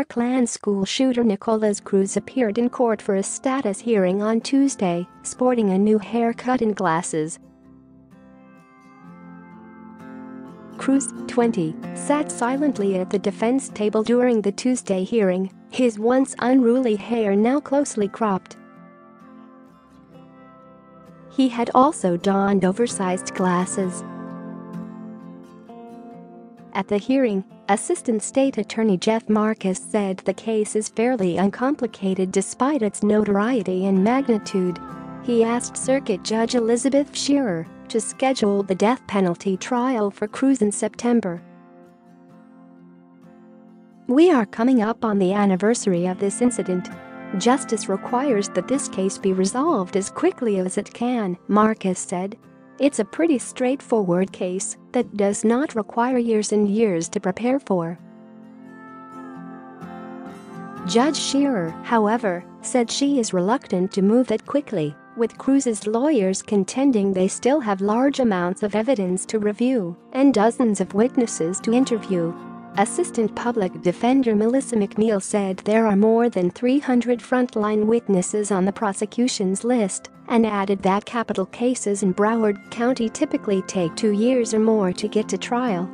Parkland school shooter Nikolas Cruz appeared in court for a status hearing on Tuesday, sporting a new haircut and glasses. Cruz, 20, sat silently at the defense table during the Tuesday hearing, his once unruly hair now closely cropped. He had also donned oversized glasses. At the hearing, Assistant State Attorney Jeff Marcus said the case is fairly uncomplicated despite its notoriety and magnitude. He asked Circuit Judge Elizabeth Scherer to schedule the death penalty trial for Cruz in September. "We are coming up on the anniversary of this incident. Justice requires that this case be resolved as quickly as it can," Marcus said. "It's a pretty straightforward case that does not require years and years to prepare for." Judge Scherer, however, said she is reluctant to move that quickly, with Cruz's lawyers contending they still have large amounts of evidence to review and dozens of witnesses to interview. Assistant Public Defender Melissa McNeil said there are more than 300 frontline witnesses on the prosecution's list and added that capital cases in Broward County typically take 2 years or more to get to trial.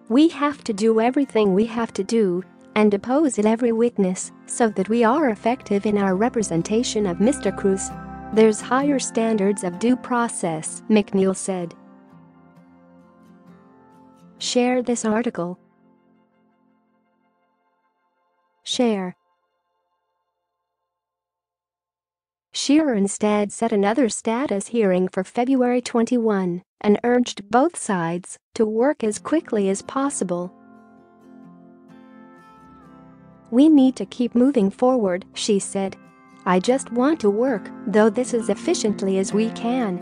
"We have to do everything we have to do and depose every witness so that we are effective in our representation of Mr. Cruz. There's higher standards of due process," McNeil said. Share this article. Share. Scherer instead set another status hearing for February 21 and urged both sides to work as quickly as possible. "We need to keep moving forward," she said. "I just want to work, though this as efficiently as we can."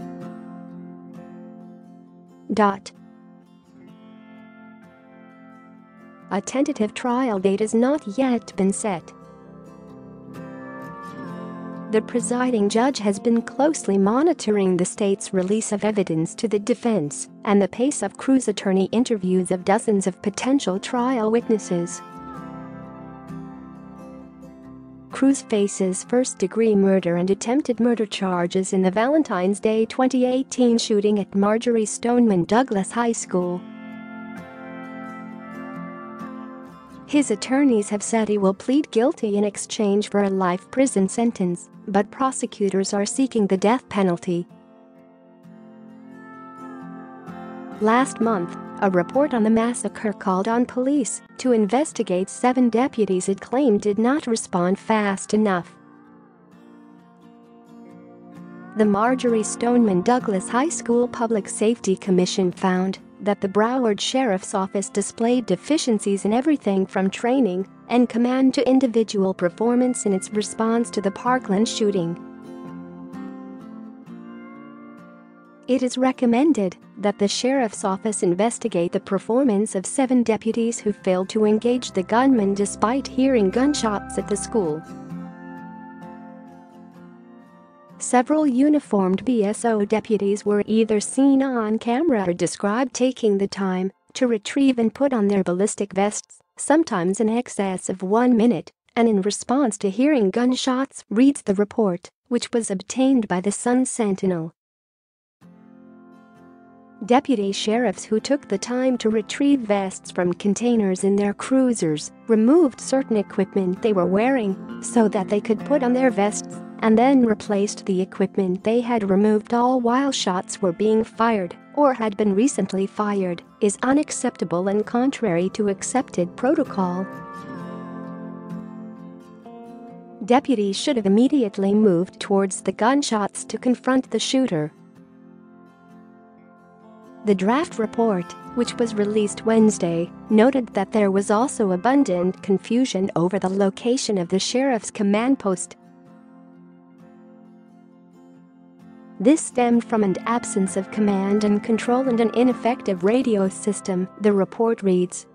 A tentative trial date has not yet been set. The presiding judge has been closely monitoring the state's release of evidence to the defense and the pace of Cruz attorney interviews of dozens of potential trial witnesses. Cruz faces first-degree murder and attempted murder charges in the Valentine's Day 2018 shooting at Marjory Stoneman Douglas High School. His attorneys have said he will plead guilty in exchange for a life prison sentence, but prosecutors are seeking the death penalty. Last month, a report on the massacre called on police to investigate 7 deputies it claimed did not respond fast enough. The Marjory Stoneman Douglas High School Public Safety Commission found that the Broward Sheriff's Office displayed deficiencies in everything from training and command to individual performance in its response to the Parkland shooting. It is recommended that the Sheriff's Office investigate the performance of 7 deputies who failed to engage the gunman despite hearing gunshots at the school. Several uniformed BSO deputies were either seen on camera or described taking the time to retrieve and put on their ballistic vests, sometimes in excess of 1 minute, and in response to hearing gunshots, reads the report, which was obtained by the Sun-Sentinel. Deputy sheriffs who took the time to retrieve vests from containers in their cruisers removed certain equipment they were wearing so that they could put on their vests and then replaced the equipment they had removed, all while shots were being fired or had been recently fired, is unacceptable and contrary to accepted protocol. Deputies should have immediately moved towards the gunshots to confront the shooter. The draft report, which was released Wednesday, noted that there was also abundant confusion over the location of the sheriff's command post. This stemmed from an absence of command and control and an ineffective radio system, the report reads.